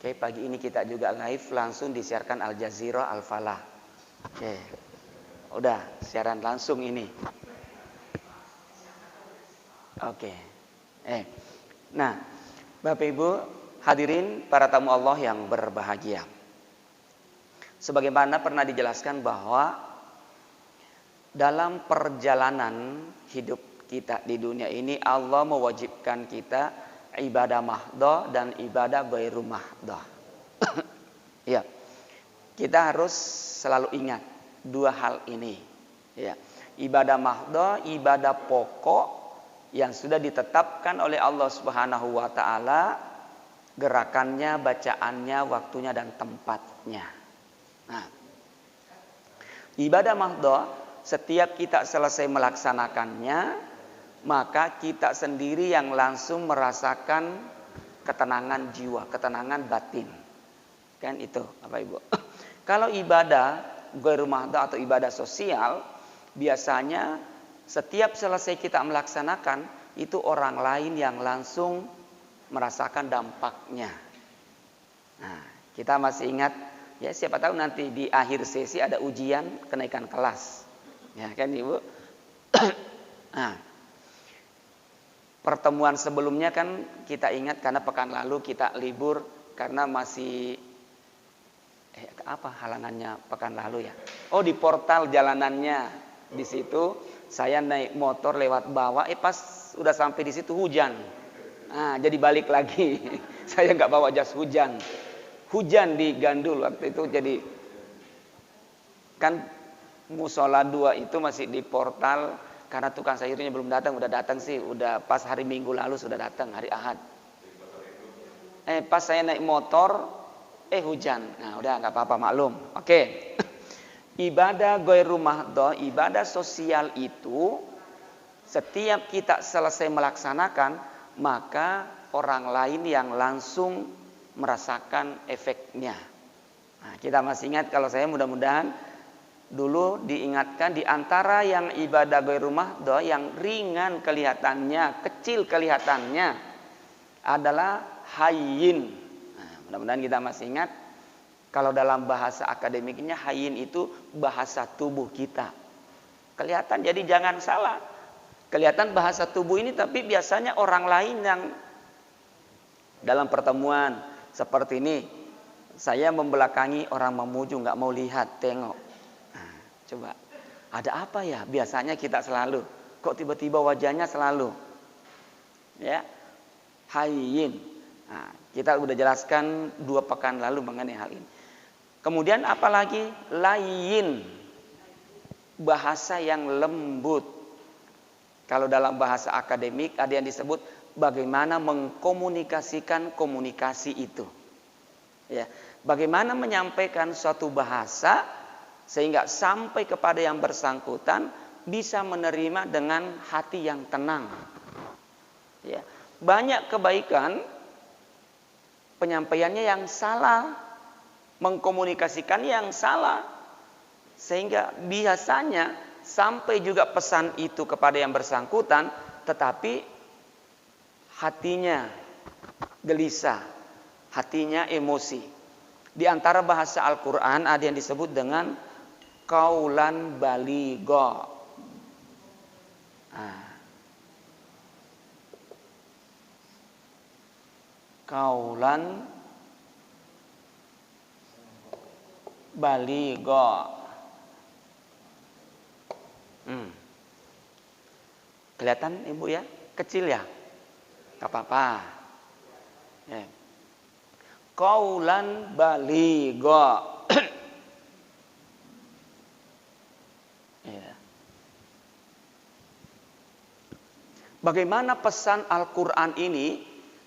Oke, pagi ini kita juga live langsung disiarkan Al Jazeera Al Falah. Oke. Udah siaran langsung ini. Oke. Nah, Bapak Ibu hadirin para tamu Allah yang berbahagia. Sebagaimana pernah dijelaskan bahwa dalam perjalanan hidup kita di dunia ini Allah mewajibkan kita ibadah mahdoh dan ibadah ghairu mahdoh. Ya, kita harus selalu ingat dua hal ini. Ya, ibadah mahdoh, ibadah pokok yang sudah ditetapkan oleh Allah Subhanahu Wa Taala, gerakannya, bacaannya, waktunya dan tempatnya. Nah, ibadah mahdoh setiap kita selesai melaksanakannya, maka kita sendiri yang langsung merasakan ketenangan jiwa, ketenangan batin. Kan itu, Bapak Ibu. Kalau ibadah ghairu mahdoh atau ibadah sosial, biasanya setiap selesai kita melaksanakan, itu orang lain yang langsung merasakan dampaknya. Nah, kita masih ingat, ya siapa tahu nanti di akhir sesi ada ujian kenaikan kelas. Ya kan Ibu? Nah, pertemuan sebelumnya kan kita ingat karena pekan lalu kita libur karena masih halangannya pekan lalu ya. Oh, di portal jalanannya di situ saya naik motor lewat bawah, pas udah sampai di situ hujan. Nah, jadi balik lagi. Saya nggak bawa jas hujan. Hujan di Gandul waktu itu, jadi kan musola 2 itu masih di portal. Karena tukang sayurnya belum datang, udah datang sih, udah pas hari Minggu lalu sudah datang, hari Ahad. Pas saya naik motor, hujan. Nah, udah nggak apa-apa, maklum. Oke. Ibadah ghairu mahdoh, ibadah sosial itu setiap kita selesai melaksanakan, maka orang lain yang langsung merasakan efeknya. Nah, kita masih ingat, kalau saya mudah-mudahan dulu diingatkan, di antara yang ibadah ghairu mahdoh yang ringan kelihatannya, kecil kelihatannya adalah hayyin. Nah, mudah-mudahan kita masih ingat, kalau dalam bahasa akademiknya hayyin itu bahasa tubuh kita. Kelihatan, jadi jangan salah. Kelihatan bahasa tubuh ini, tapi biasanya orang lain yang dalam pertemuan seperti ini, saya membelakangi orang memuju, nggak mau lihat, tengok. Coba, ada apa ya? Biasanya kita selalu, kok tiba-tiba wajahnya selalu, ya, hayyin. Nah, kita udah jelaskan 2 pekan lalu mengenai hal ini. Kemudian apalagi layyin, bahasa yang lembut. Kalau dalam bahasa akademik ada yang disebut bagaimana mengkomunikasikan komunikasi itu. Ya, bagaimana menyampaikan suatu bahasa sehingga sampai kepada yang bersangkutan bisa menerima dengan hati yang tenang. Ya, banyak kebaikan penyampaiannya yang salah, mengkomunikasikan yang salah, sehingga biasanya sampai juga pesan itu kepada yang bersangkutan, tetapi hatinya gelisah, hatinya emosi. Di antara bahasa Al-Quran ada yang disebut dengan kaulan baligha. Kaulan baligha. Kelihatan Ibu ya? Kecil ya? Gak apa-apa. Ya. Kaulan baligha. Bagaimana pesan Al-Quran ini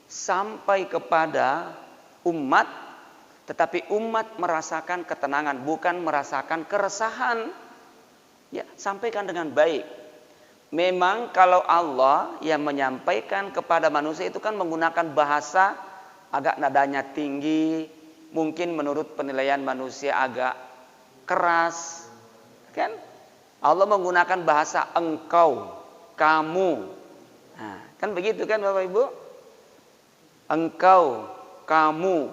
sampai kepada umat, tetapi umat merasakan ketenangan, bukan merasakan keresahan. Ya, sampaikan dengan baik. Memang kalau Allah yang menyampaikan kepada manusia itu kan menggunakan bahasa agak nadanya tinggi, mungkin menurut penilaian manusia agak keras, kan? Allah menggunakan bahasa engkau, kamu. Nah, kan begitu kan Bapak Ibu? Engkau, kamu.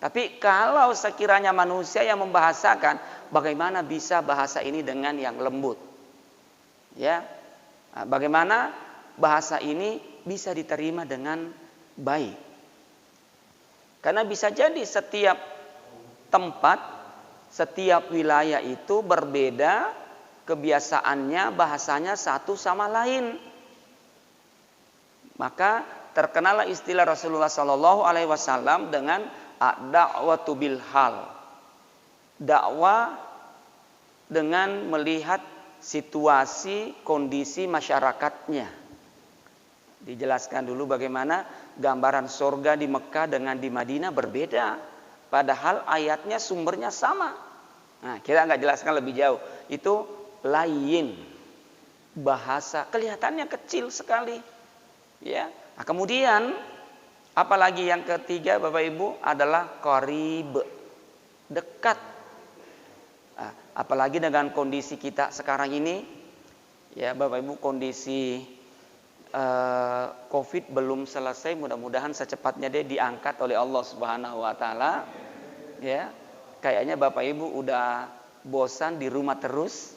Tapi kalau sekiranya manusia yang membahasakan, bagaimana bisa bahasa ini dengan yang lembut? Ya, bagaimana bahasa ini bisa diterima dengan baik? Karena bisa jadi setiap tempat, setiap wilayah itu berbeda kebiasaannya, bahasanya satu sama lain. Maka terkenalah istilah Rasulullah Sallallahu Alaihi Wasallam dengan ad-da'watu bil hal. Dakwah dengan melihat situasi, kondisi masyarakatnya. Dijelaskan dulu bagaimana gambaran surga di Mekah dengan di Madinah berbeda. Padahal ayatnya sumbernya sama. Nah, kita nggak jelaskan lebih jauh. Itu lain bahasa, kelihatannya kecil sekali. Ya. Nah, kemudian apalagi yang ketiga Bapak Ibu adalah qarib, dekat. Nah, apalagi dengan kondisi kita sekarang ini, ya Bapak Ibu, kondisi COVID belum selesai, mudah-mudahan secepatnya dia diangkat oleh Allah Subhanahu wa taala. Ya. Kayaknya Bapak Ibu udah bosan di rumah terus.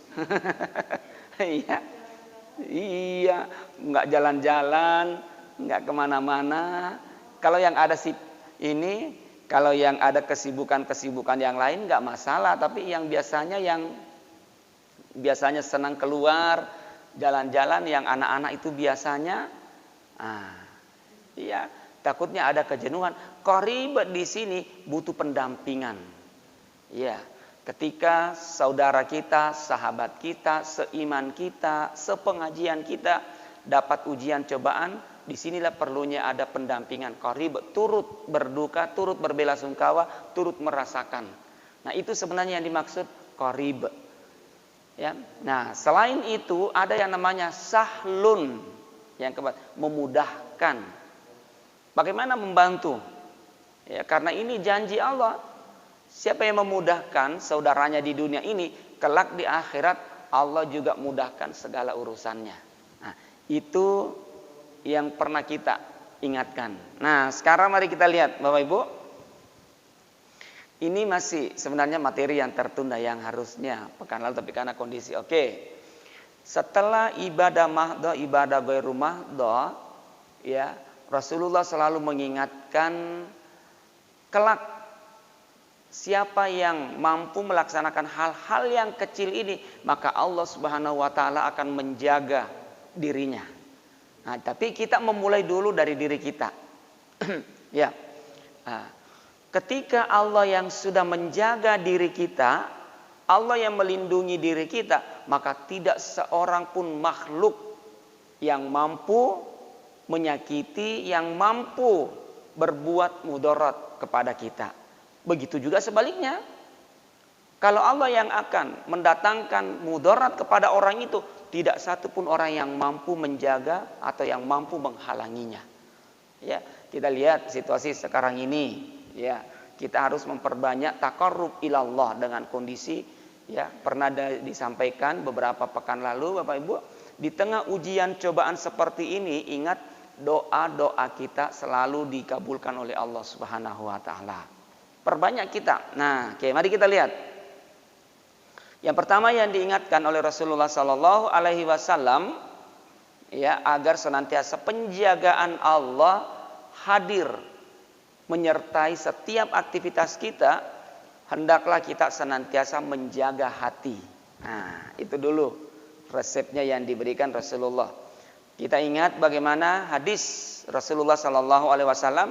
Iya. Iya, nggak jalan-jalan, nggak kemana-mana. Kalau yang ada ini, kalau yang ada kesibukan-kesibukan yang lain nggak masalah. Tapi yang biasanya senang keluar, jalan-jalan, yang anak-anak itu biasanya, iya, takutnya ada kejenuhan. Qarib di sini butuh pendampingan. Iya, ketika saudara kita, sahabat kita, seiman kita, sepengajian kita dapat ujian cobaan, disinilah perlunya ada pendampingan. Qarib, turut berduka, turut berbelasungkawa, turut merasakan. Nah, itu sebenarnya yang dimaksud qarib. Ya. Nah, selain itu ada yang namanya sahlun, yang keempat, memudahkan. Bagaimana membantu? Ya, karena ini janji Allah. Siapa yang memudahkan saudaranya di dunia ini, kelak di akhirat Allah juga mudahkan segala urusannya. Nah, itu yang pernah kita ingatkan. Nah, sekarang mari kita lihat Bapak Ibu. Ini masih sebenarnya materi yang tertunda yang harusnya pekan lalu, tapi karena kondisi. Oke. Setelah ibadah mahdoh, ibadah ghairu mahdoh, ya, Rasulullah selalu mengingatkan kelak siapa yang mampu melaksanakan hal-hal yang kecil ini, maka Allah Subhanahu wa taala akan menjaga dirinya. Nah, tapi kita memulai dulu dari diri kita. Ya. Nah, ketika Allah yang sudah menjaga diri kita, Allah yang melindungi diri kita, maka tidak seorang pun makhluk yang mampu menyakiti, yang mampu berbuat mudarat kepada kita. Begitu juga sebaliknya. Kalau Allah yang akan mendatangkan mudarat kepada orang itu, tidak satu pun orang yang mampu menjaga atau yang mampu menghalanginya. Ya, kita lihat situasi sekarang ini. Ya, kita harus memperbanyak taqarrub ilallah dengan kondisi, ya, pernah disampaikan beberapa pekan lalu Bapak Ibu, di tengah ujian cobaan seperti ini, ingat doa-doa kita selalu dikabulkan oleh Allah Subhanahu wa taala. Perbanyak kita. Nah, oke, mari kita lihat. Yang pertama yang diingatkan oleh Rasulullah sallallahu alaihi wasallam, ya, agar senantiasa penjagaan Allah hadir menyertai setiap aktivitas kita, hendaklah kita senantiasa menjaga hati. Nah, itu dulu resepnya yang diberikan Rasulullah. Kita ingat bagaimana hadis Rasulullah sallallahu alaihi wasallam,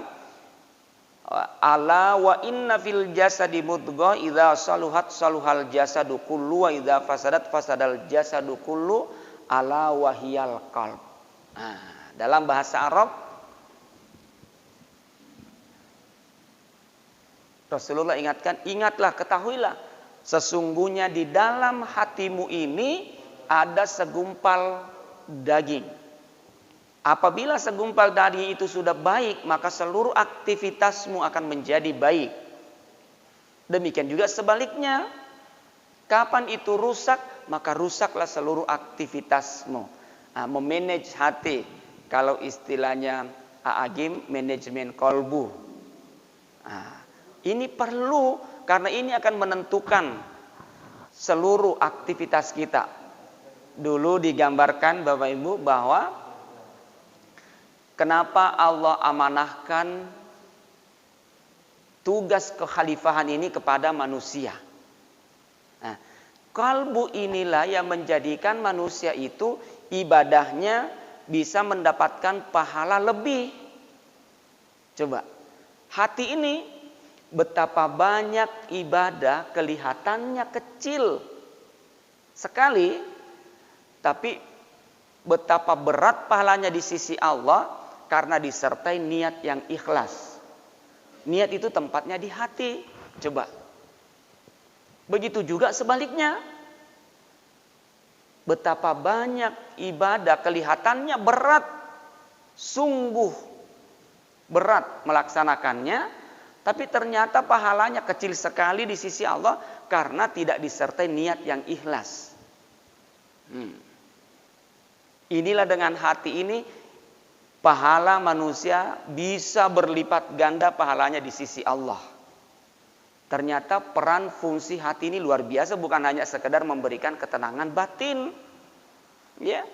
ala wa inna fil jasadi mudghah idza saluhat saluhal jasadu kullu wa idza fasadat fasadal jasadu kullu ala wahiyal qalb. Nah, dalam bahasa Arab Rasulullah ingatkan, ingatlah, ketahuilah, sesungguhnya di dalam hatimu ini ada segumpal daging. Apabila segumpal daging itu sudah baik, maka seluruh aktivitasmu akan menjadi baik. Demikian juga sebaliknya, kapan itu rusak, maka rusaklah seluruh aktivitasmu. Nah, memanage hati, kalau istilahnya A'agim, manajemen kolbu. Nah, Ini perlu, karena ini akan menentukan seluruh aktivitas kita. Dulu digambarkan Bapak Ibu bahwa kenapa Allah amanahkan tugas kekhalifahan ini kepada manusia. Nah, kalbu inilah yang menjadikan manusia itu ibadahnya bisa mendapatkan pahala lebih. Coba, hati ini betapa banyak ibadah kelihatannya kecil sekali, tapi betapa berat pahalanya di sisi Allah karena disertai niat yang ikhlas. Niat itu tempatnya di hati. Coba. Begitu juga sebaliknya. Betapa banyak ibadah kelihatannya berat, sungguh berat melaksanakannya, tapi ternyata pahalanya kecil sekali di sisi Allah karena tidak disertai niat yang ikhlas. Inilah dengan hati ini pahala manusia bisa berlipat ganda pahalanya di sisi Allah. Ternyata peran fungsi hati ini luar biasa, bukan hanya sekedar memberikan ketenangan batin. Ya.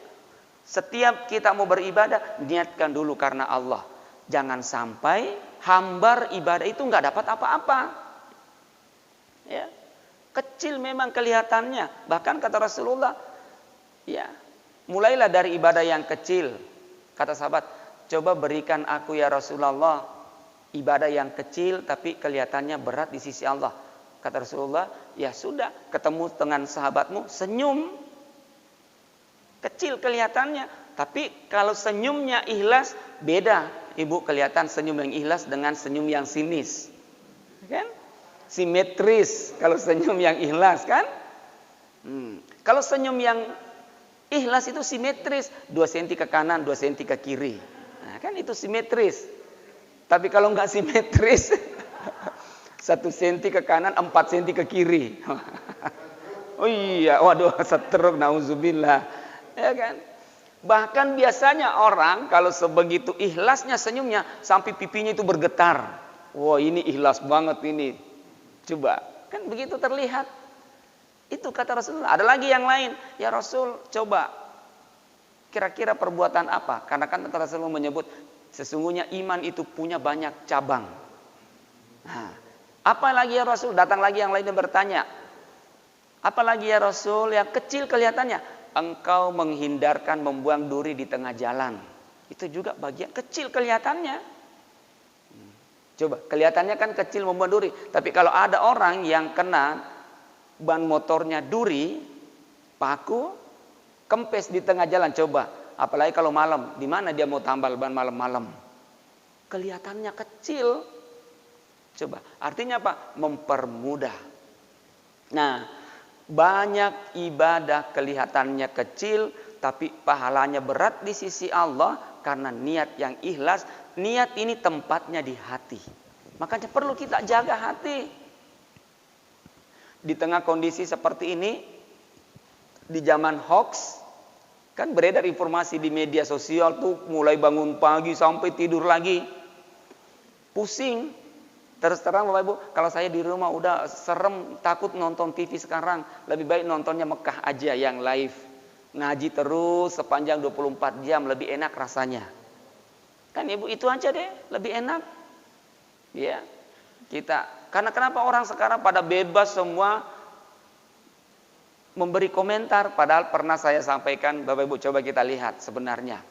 Setiap kita mau beribadah, niatkan dulu karena Allah. Jangan sampai hambar ibadah itu nggak dapat apa-apa. Ya. Kecil memang kelihatannya. Bahkan kata Rasulullah, ya, mulailah dari ibadah yang kecil. Kata sahabat, coba berikan aku ya Rasulullah ibadah yang kecil tapi kelihatannya berat di sisi Allah. Kata Rasulullah, ya sudah, ketemu dengan sahabatmu, senyum. Kecil kelihatannya, tapi kalau senyumnya ikhlas, beda. Ibu, kelihatan senyum yang ikhlas dengan senyum yang sinis. Kan? Simetris kalau senyum yang ikhlas, kan? Kalau senyum yang ikhlas itu simetris, 2 cm ke kanan, 2 cm ke kiri. Nah, kan itu simetris. Tapi kalau nggak simetris, 1 cm ke kanan, 4 cm ke kiri. Oh iya, waduh, setruk, nauzubillah. Ya kan? Bahkan biasanya orang kalau sebegitu ikhlasnya senyumnya sampai pipinya itu bergetar. Wah, ini ikhlas banget ini. Coba, kan begitu terlihat. Itu kata Rasulullah. Ada lagi yang lain. Ya Rasul, coba. Kira-kira perbuatan apa? Karena kan kata Rasulullah menyebut sesungguhnya iman itu punya banyak cabang. Nah, apa lagi ya Rasul? Datang lagi yang lain dan bertanya. Apa lagi ya Rasul? Yang kecil kelihatannya. Engkau menghindarkan membuang duri di tengah jalan. Itu juga bagian kecil kelihatannya. Coba, kelihatannya kan kecil membuang duri. Tapi kalau ada orang yang kena ban motornya duri, paku, kempes di tengah jalan, coba. Apalagi kalau malam, di mana dia mau tambal ban malam-malam? Kelihatannya kecil. Coba, artinya apa? Mempermudah. Nah, banyak ibadah kelihatannya kecil, tapi pahalanya berat di sisi Allah karena niat yang ikhlas. Niat ini tempatnya di hati. Makanya perlu kita jaga hati. Di tengah kondisi seperti ini, di zaman hoax, kan beredar informasi di media sosial tuh mulai bangun pagi sampai tidur lagi. Pusing. Terus terang Bapak Ibu, kalau saya di rumah udah serem, takut nonton TV sekarang. Lebih baik nontonnya Mekah aja yang live. Ngaji terus sepanjang 24 jam, lebih enak rasanya. Kan Ibu, itu aja deh, lebih enak. Ya, kita. Karena kenapa orang sekarang pada bebas semua memberi komentar. Padahal pernah saya sampaikan, Bapak Ibu coba kita lihat sebenarnya.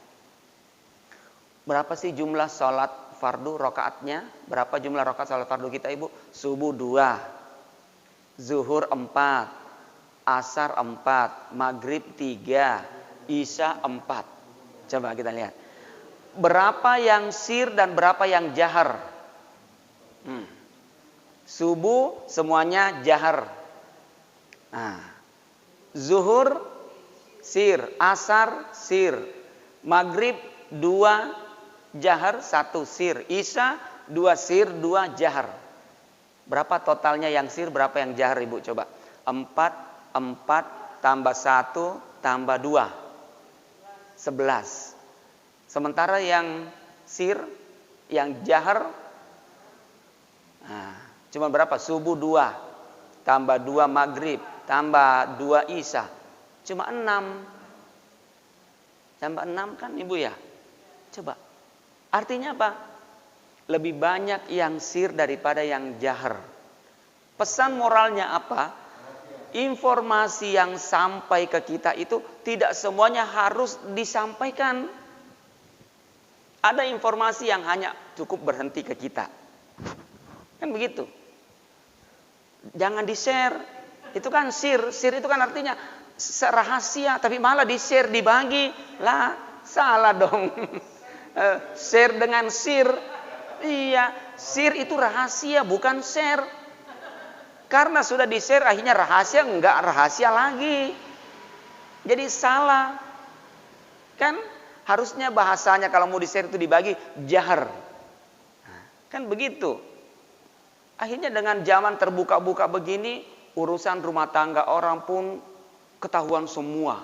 Berapa sih jumlah sholat fardu rakaatnya? Berapa jumlah rakaat salat fardu kita Ibu? Subuh 2, zuhur 4, asar 4, maghrib 3, isya 4. Coba kita lihat. Berapa yang sir dan berapa yang jahar? Subuh semuanya jahar. Nah, zuhur sir, asar sir, maghrib 2 jahar, 1 sir, isya 2 sir, 2 jahar. Berapa totalnya yang sir, berapa yang jahar Ibu coba? 4 tambah 1 tambah 2, 11. Sementara yang sir, yang jahar, nah, Cuma berapa? Subuh 2, tambah 2 maghrib, tambah 2 isya. Cuma 6. Tambah 6 kan ibu ya? Coba. Artinya apa? Lebih banyak yang sir daripada yang jahar. Pesan moralnya apa? Informasi yang sampai ke kita itu tidak semuanya harus disampaikan. Ada informasi yang hanya cukup berhenti ke kita. Kan begitu. Jangan di-share. Itu kan sir. Sir itu kan artinya rahasia, tapi malah di-share, dibagi. Lah, salah dong. Share dengan sir. Iya, sir itu rahasia, bukan share. Karena sudah di-share akhirnya rahasia, enggak rahasia lagi. Jadi salah. Kan harusnya bahasanya kalau mau di-share itu dibagi jahar. Kan begitu. Akhirnya dengan zaman terbuka-buka begini, urusan rumah tangga orang pun ketahuan semua.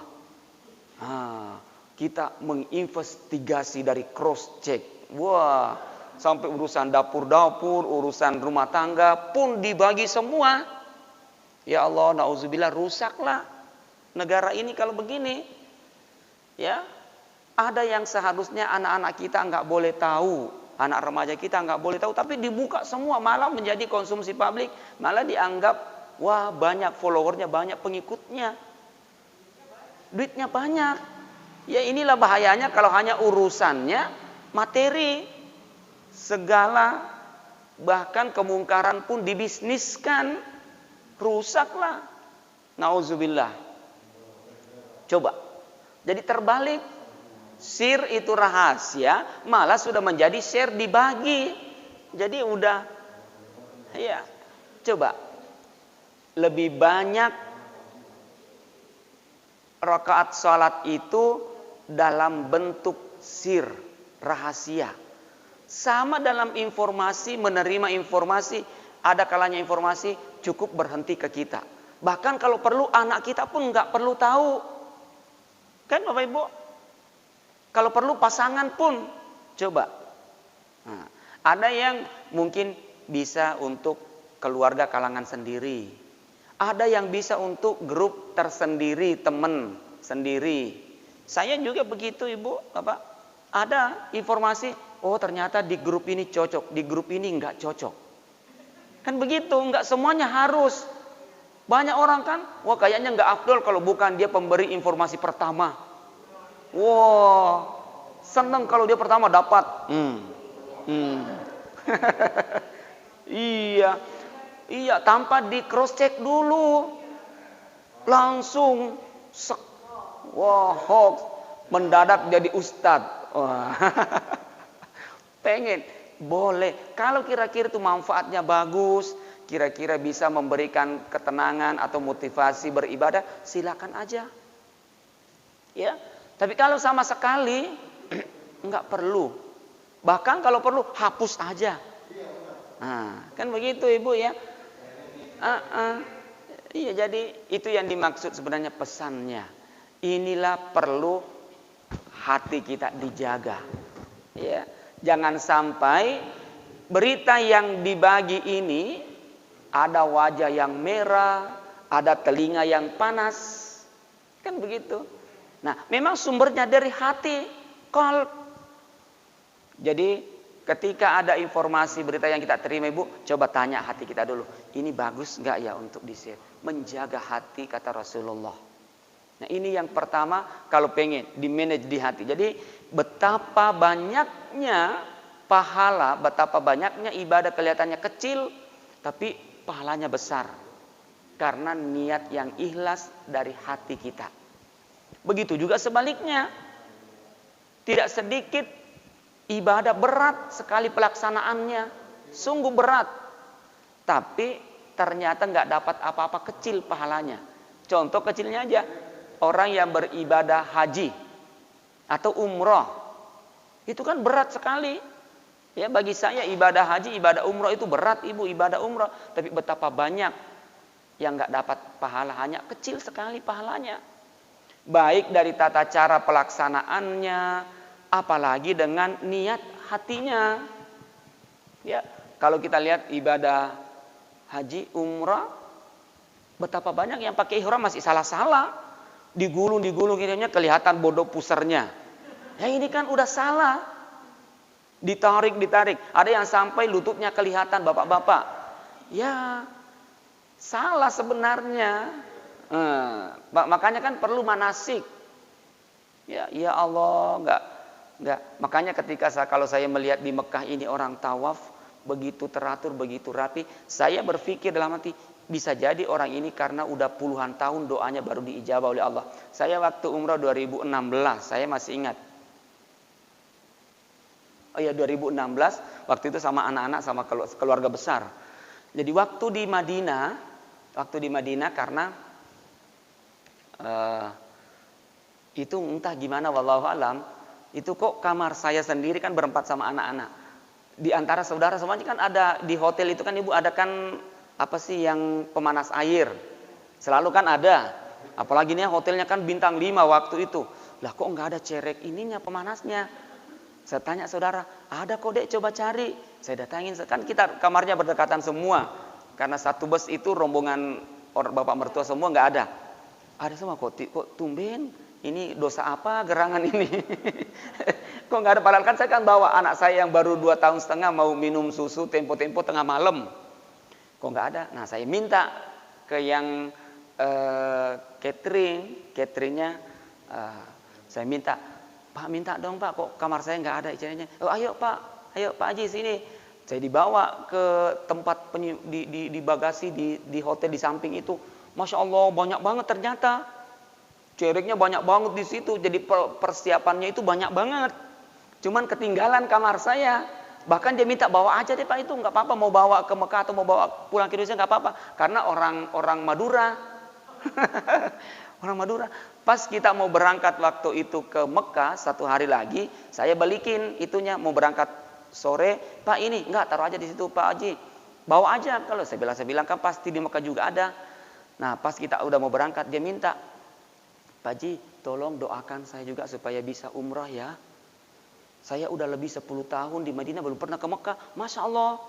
Kita menginvestigasi dari cross check. Wah, sampai urusan dapur-dapur, urusan rumah tangga pun dibagi semua. Ya Allah, na'udzubillah, rusaklah negara ini kalau begini. Ya, ada yang seharusnya anak-anak kita nggak boleh tahu, anak remaja kita nggak boleh tahu, tapi dibuka semua, malah menjadi konsumsi publik, malah dianggap wah banyak followernya, banyak pengikutnya, duitnya banyak. Ya inilah bahayanya kalau hanya urusannya materi. Segala bahkan kemungkaran pun dibisniskan, rusaklah. Nauzubillah. Coba. Jadi terbalik. Sir itu rahasia, malah sudah menjadi share, dibagi. Jadi udah, ya. Coba. Lebih banyak rakaat salat itu dalam bentuk sir, rahasia. Sama dalam informasi, menerima informasi, ada kalanya informasi cukup berhenti ke kita. Bahkan kalau perlu anak kita pun nggak perlu tahu. Kan Bapak Ibu? Kalau perlu pasangan pun, coba. Nah, ada yang mungkin bisa untuk keluarga kalangan sendiri. Ada yang bisa untuk grup tersendiri, teman sendiri. Saya juga begitu Ibu, Bapak. Ada informasi, oh ternyata di grup ini cocok, di grup ini nggak cocok. Kan begitu, nggak semuanya harus. Banyak orang kan, wah kayaknya nggak afdol kalau bukan dia pemberi informasi pertama. Wah, seneng kalau dia pertama dapat. Iya, tanpa di cross check dulu, langsung, wah hoax, mendadak jadi ustadz. Wah. Pengen, boleh. Kalau kira-kira itu manfaatnya bagus, kira-kira bisa memberikan ketenangan atau motivasi beribadah, silakan aja. Ya, tapi kalau sama sekali nggak perlu. Bahkan kalau perlu hapus aja. Nah, kan begitu Ibu ya. Iya, jadi itu yang dimaksud sebenarnya pesannya. Inilah perlu hati kita dijaga. Ya, jangan sampai berita yang dibagi ini ada wajah yang merah, ada telinga yang panas. Kan begitu. Nah, memang sumbernya dari hati, qalb. Jadi ketika ada informasi berita yang kita terima Ibu, coba tanya hati kita dulu. Ini bagus nggak ya untuk di-share? Menjaga hati kata Rasulullah. Nah ini yang pertama kalau pengen di-manage di hati. Jadi betapa banyaknya pahala, betapa banyaknya ibadah kelihatannya kecil, tapi pahalanya besar. Karena niat yang ikhlas dari hati kita. Begitu juga sebaliknya. Tidak sedikit ibadah berat sekali pelaksanaannya. Sungguh berat. Tapi ternyata nggak dapat apa-apa, kecil pahalanya. Contoh kecilnya aja. Orang yang beribadah haji atau umroh, itu kan berat sekali. Ya bagi saya ibadah haji, ibadah umroh itu berat Ibu, ibadah umroh. Tapi betapa banyak yang nggak dapat pahala, hanya kecil sekali pahalanya. Baik dari tata cara pelaksanaannya, apalagi dengan niat hatinya. Ya, kalau kita lihat ibadah haji, umrah, betapa banyak yang pakai ihram masih salah-salah. Digulung kiranya kelihatan bodoh pusernya. Ya ini kan udah salah. Ditarik. Ada yang sampai lututnya kelihatan, bapak-bapak. Ya, salah sebenarnya. Makanya kan perlu manasik. Ya Allah, enggak. Makanya kalau saya melihat di Mekah ini orang tawaf begitu teratur, begitu rapi, saya berpikir dalam hati, bisa jadi orang ini karena udah puluhan tahun doanya baru diijabah oleh Allah. Saya waktu umrah 2016, saya masih ingat. Oh ya, 2016 waktu itu sama anak-anak, sama keluarga besar. Jadi waktu di Madinah karena itu entah gimana, wallahu alam, itu kok kamar saya sendiri kan berempat sama anak-anak. Di antara saudara semuanya kan ada di hotel itu kan ibu ada kan apa sih yang pemanas air. Selalu kan ada. Apalagi nih hotelnya kan bintang 5 waktu itu. Lah kok enggak ada cerek ininya pemanasnya. Saya tanya saudara, ada kok Dek, coba cari. Saya datangin, kan kita kamarnya berdekatan semua. Karena satu bus itu rombongan orang bapak mertua semua enggak ada. Ada semua kok tumben. Ini dosa apa gerangan ini? Kok nggak ada? Padahal kan saya kan bawa anak saya yang baru 2 tahun setengah mau minum susu tempo-tempo tengah malam. Kok nggak ada? Nah saya minta ke yang cateringnya, saya minta, Pak minta dong Pak, kok kamar saya nggak ada ikannya? Oh ayo Pak Haji sini. Saya dibawa ke tempat di bagasi di hotel di samping itu. Masya Allah banyak banget ternyata. Cereknya banyak banget di situ, jadi persiapannya itu banyak banget. Cuman ketinggalan kamar saya. Bahkan dia minta bawa aja deh Pak itu, nggak apa-apa mau bawa ke Mekah atau mau bawa pulang ke Indonesia nggak apa-apa. Karena orang Madura, orang Madura. Pas kita mau berangkat waktu itu ke Mekah 1 hari lagi, saya balikin itunya mau berangkat sore. Pak ini nggak taruh aja di situ Pak Haji, bawa aja. Kalau saya bilang kan pasti di Mekah juga ada. Nah pas kita udah mau berangkat dia minta, Pak Haji, tolong doakan saya juga supaya bisa umrah ya. Saya udah lebih 10 tahun di Madinah belum pernah ke Mekah. Masya Allah,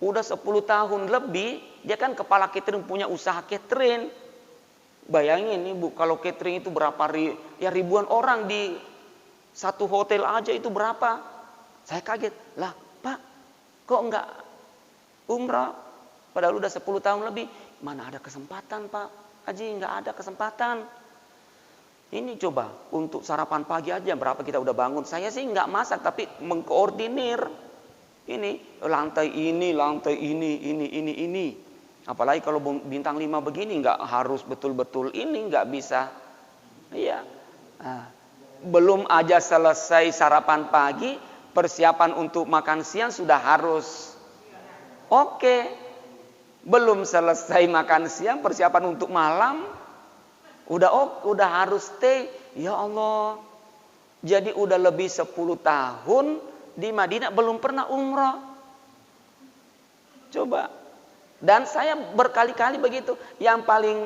udah 10 tahun lebih. Dia kan kepala catering, punya usaha catering. Bayangin ibu, kalau catering itu berapa ribuan orang di satu hotel aja itu berapa. Saya kaget, lah Pak, kok enggak umrah? Padahal udah 10 tahun lebih. Mana ada kesempatan Pak Haji, enggak ada kesempatan. Ini coba untuk sarapan pagi aja berapa kita udah bangun. Saya sih nggak masak tapi mengkoordinir. Ini lantai ini. Apalagi kalau bintang 5 begini nggak harus betul-betul ini, nggak bisa. Iya. Belum aja selesai sarapan pagi, persiapan untuk makan siang sudah harus. Oke. Belum selesai makan siang, persiapan untuk malam. Udah harus stay. Ya Allah. Jadi udah lebih 10 tahun di Madinah belum pernah umrah. Coba. Dan saya berkali-kali begitu. Yang paling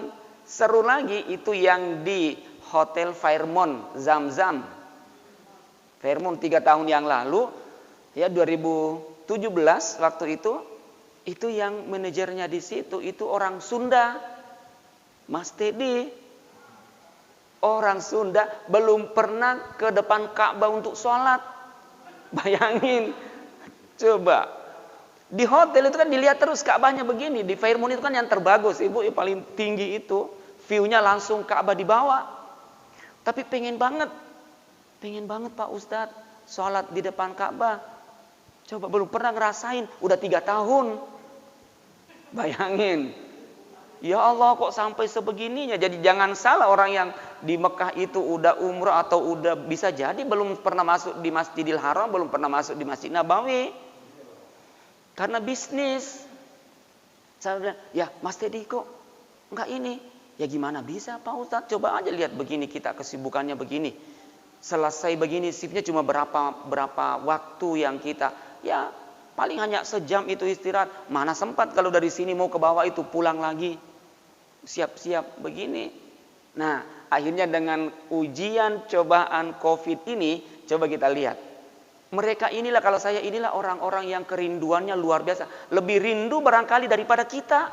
seru lagi itu yang di Hotel Fairmont Zamzam. Fairmont 3 tahun yang lalu, ya 2017 waktu itu yang manajernya di situ itu orang Sunda. Mas Teddy. Orang Sunda belum pernah ke depan Ka'bah untuk sholat. Bayangin. Coba. Di hotel itu kan dilihat terus Ka'bahnya begini. Di Fairmont itu kan yang terbagus. Ibu yang paling tinggi itu. View-nya langsung Ka'bah di bawah. Tapi pengen banget Pak Ustadz. Sholat di depan Ka'bah. Coba belum pernah ngerasain. Udah 3 tahun. Bayangin. Ya Allah kok sampai sebegininya. Jadi jangan salah orang yang di Mekah itu udah umrah atau udah bisa jadi belum pernah masuk di Masjidil Haram, belum pernah masuk di Masjid Nabawi. Karena bisnis. Saya bilang, ya Mas Teddy kok enggak ini? Ya gimana bisa Pak Ustadz? Coba aja lihat begini kita kesibukannya begini. Selesai begini shiftnya cuma berapa waktu yang kita, ya paling hanya sejam itu istirahat. Mana sempat kalau dari sini mau ke bawah itu pulang lagi. Siap-siap begini. Nah, akhirnya dengan ujian cobaan COVID ini, coba kita lihat. Mereka inilah, kalau saya inilah orang-orang yang kerinduannya luar biasa. Lebih rindu barangkali daripada kita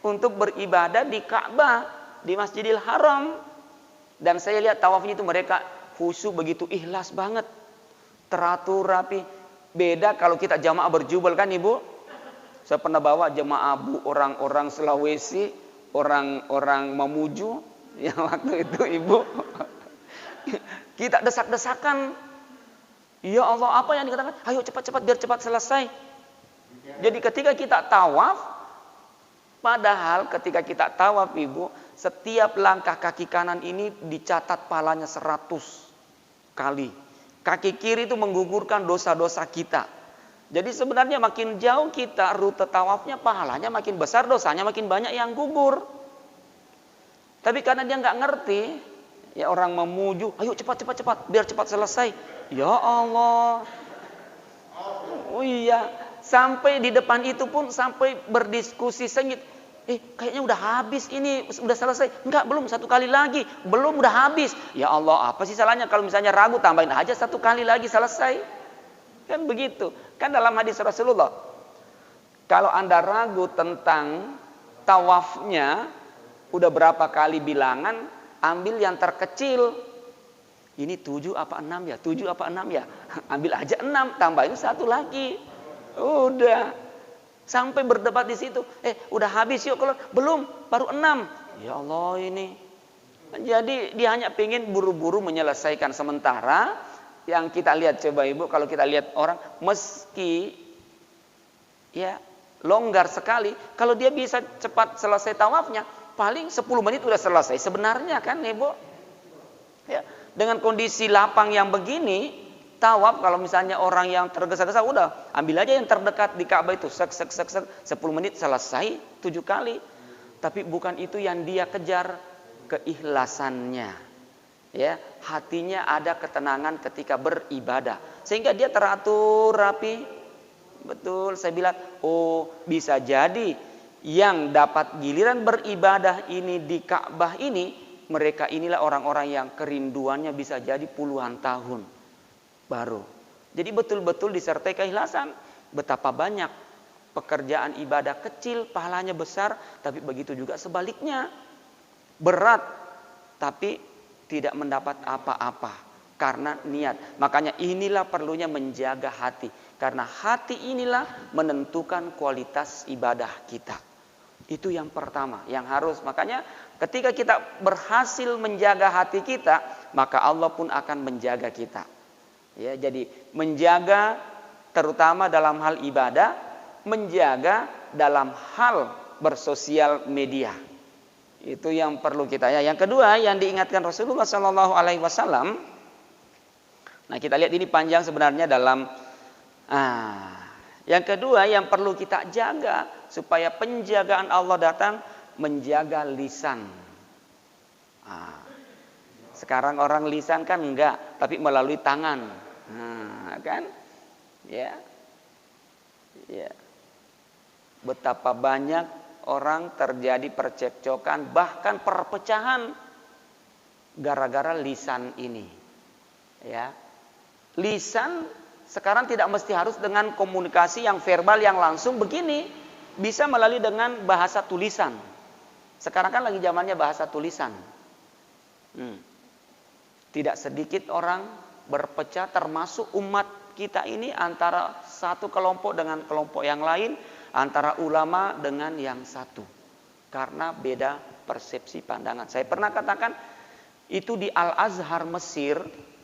untuk beribadah di Ka'bah, di Masjidil Haram. Dan saya lihat tawafnya itu mereka khusyuk, begitu ikhlas banget. Teratur rapi. Beda kalau kita jamaah berjubel kan Ibu. Saya pernah bawa jemaah orang-orang Sulawesi, orang-orang Mamuju. Yang waktu itu Ibu. Kita desak-desakan. Ya Allah, apa yang dikatakan? Ayo cepat-cepat biar cepat selesai. Jadi ketika kita tawaf, padahal ketika kita tawaf Ibu, setiap langkah kaki kanan ini dicatat pahalanya 100 kali. Kaki kiri itu menggugurkan dosa-dosa kita. Jadi sebenarnya makin jauh kita rute tawafnya, pahalanya makin besar, dosanya makin banyak yang gugur. Tapi karena dia nggak ngerti, ya orang memuju, ayo cepat biar cepat selesai. Ya Allah. Oh iya, sampai di depan itu pun sampai berdiskusi sengit. Kayaknya udah habis ini, udah selesai. Enggak, belum, 1 kali lagi. Belum, udah habis. Ya Allah, apa sih salahnya kalau misalnya ragu, tambahin aja 1 kali lagi selesai. Kan begitu. Kan dalam hadis Rasulullah, kalau Anda ragu tentang tawafnya, udah berapa kali bilangan, ambil yang terkecil. Ini 7 apa 6 ya? 7 apa 6 ya? Ambil aja 6, tambahin 1 lagi. Udah. Sampai berdebat di situ. Udah habis yuk keluar. Belum, baru 6. Ya Allah ini. Jadi dia hanya pengen buru-buru menyelesaikan. Sementara yang kita lihat, coba Ibu, kalau kita lihat orang meski ya longgar sekali, kalau dia bisa cepat selesai tawafnya, paling 10 menit udah selesai sebenarnya kan Ibu. Ya. Dengan kondisi lapang yang begini, tawaf kalau misalnya orang yang tergesa-gesa, udah ambil aja yang terdekat di Ka'bah itu, 10 menit selesai 7 kali. Tapi bukan itu yang dia kejar, keikhlasannya. Ya, hatinya ada ketenangan ketika beribadah, sehingga dia teratur rapi. Betul, saya bilang, bisa jadi yang dapat giliran beribadah ini di Ka'bah ini, mereka inilah orang-orang yang kerinduannya bisa jadi puluhan tahun baru. Jadi betul-betul disertai keikhlasan. Betapa banyak pekerjaan ibadah kecil, pahalanya besar, tapi begitu juga sebaliknya. Berat, tapi tidak mendapat apa-apa karena niat. Makanya inilah perlunya menjaga hati. Karena hati inilah menentukan kualitas ibadah kita. Itu yang pertama, yang harus. Makanya ketika kita berhasil menjaga hati kita, maka Allah pun akan menjaga kita. Ya, jadi menjaga terutama dalam hal ibadah, menjaga dalam hal bersosial media. Itu yang perlu kita ya. Yang kedua yang diingatkan Rasulullah Shallallahu Alaihi Wasallam. Nah kita lihat ini panjang sebenarnya dalam. Yang kedua yang perlu kita jaga supaya penjagaan Allah datang, menjaga lisan. Sekarang orang lisan kan enggak, tapi melalui tangan, kan? Ya. Betapa banyak orang terjadi percekcokan, bahkan perpecahan gara-gara lisan ini. Ya, lisan sekarang tidak mesti harus dengan komunikasi yang verbal yang langsung begini, bisa melalui dengan bahasa tulisan. Sekarang kan lagi zamannya bahasa tulisan. Tidak sedikit orang berpecah, termasuk umat kita ini, antara satu kelompok dengan kelompok yang lain, antara ulama dengan yang satu, karena beda persepsi pandangan. Saya pernah katakan itu di Al-Azhar Mesir,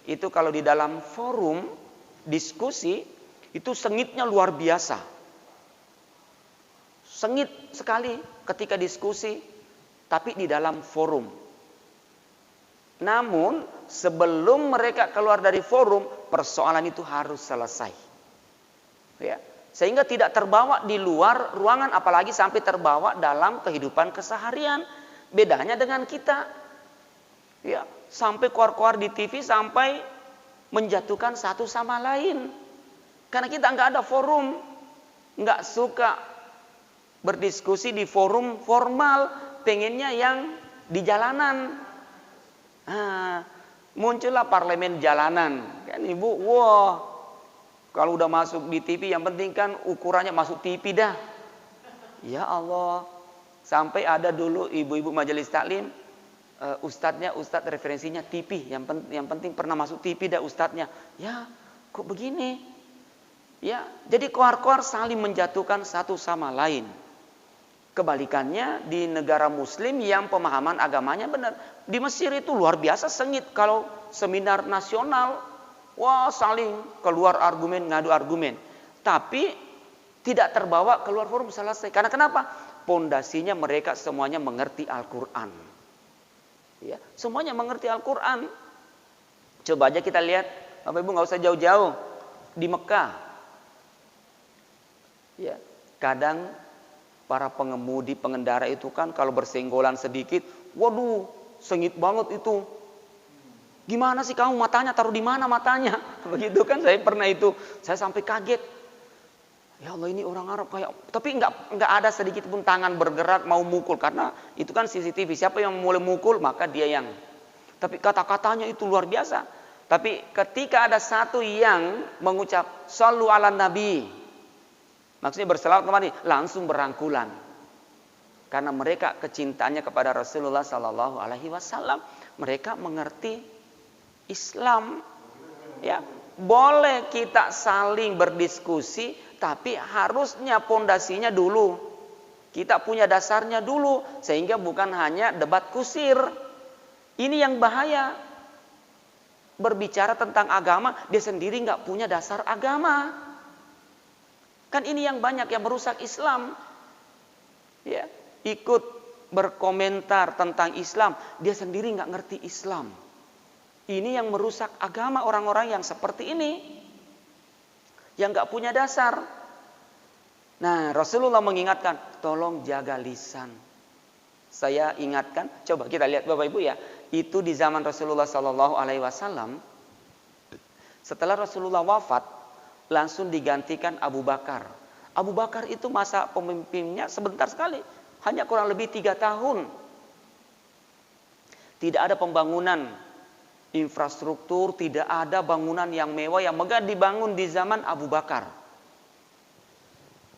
itu kalau di dalam forum diskusi itu sengitnya luar biasa. Sengit sekali ketika diskusi, tapi di dalam forum. Namun sebelum mereka keluar dari forum, persoalan itu harus selesai. Ya, sehingga tidak terbawa di luar ruangan, apalagi sampai terbawa dalam kehidupan keseharian. Bedanya dengan kita, ya, sampai keluar-keluar di TV, sampai menjatuhkan satu sama lain. Karena kita nggak ada forum, nggak suka berdiskusi di forum formal, pengennya yang di jalanan. Muncullah parlemen jalanan, kan Ibu, wah, Kalau udah masuk di TV yang penting kan ukurannya masuk TV dah. Ya Allah. Sampai ada dulu ibu-ibu majelis taklim, ustadz referensinya TV. Yang penting pernah masuk TV dah ustadznya. Ya, kok begini? Ya, jadi koar-koar saling menjatuhkan satu sama lain. Kebalikannya di negara muslim yang pemahaman agamanya benar. Di Mesir itu luar biasa sengit kalau seminar nasional. Wah, saling keluar argumen, ngadu argumen. Tapi tidak terbawa keluar forum selesai. Karena kenapa? Pondasinya mereka semuanya mengerti Al-Quran. Ya, semuanya mengerti Al-Quran. Coba aja kita lihat, Bapak Ibu nggak usah jauh-jauh di Mekah. Ya, kadang para pengemudi, pengendara itu kan kalau bersenggolan sedikit, waduh, sengit banget itu. Gimana sih kamu matanya taruh di mana matanya? Begitu kan, saya pernah itu, saya sampai kaget. Ya Allah, ini orang Arab kayak, tapi nggak ada sedikit pun tangan bergerak mau mukul karena itu kan CCTV. Siapa yang mulai mukul maka dia yang. Tapi kata-katanya itu luar biasa. Tapi ketika ada satu yang mengucap Shallu ala Nabi, maksudnya berselawat kemana? Langsung berangkulan. Karena mereka kecintaannya kepada Rasulullah Sallallahu Alaihi Wasallam, mereka mengerti Islam. Ya, boleh kita saling berdiskusi, tapi harusnya pondasinya dulu. Kita punya dasarnya dulu, sehingga bukan hanya debat kusir. Ini yang bahaya. Berbicara tentang agama, dia sendiri nggak punya dasar agama. Kan ini yang banyak yang merusak Islam. Ya, ikut berkomentar tentang Islam, dia sendiri nggak ngerti Islam. Ini yang merusak agama orang-orang yang seperti ini, yang nggak punya dasar. Nah, Rasulullah mengingatkan, tolong jaga lisan. Saya ingatkan, coba kita lihat Bapak Ibu ya, itu di zaman Rasulullah Sallallahu Alaihi Wasallam. Setelah Rasulullah wafat, langsung digantikan Abu Bakar. Abu Bakar itu masa pemimpinnya sebentar sekali, hanya kurang lebih 3 tahun. Tidak ada pembangunan infrastruktur, tidak ada bangunan yang mewah yang megah dibangun di zaman Abu Bakar.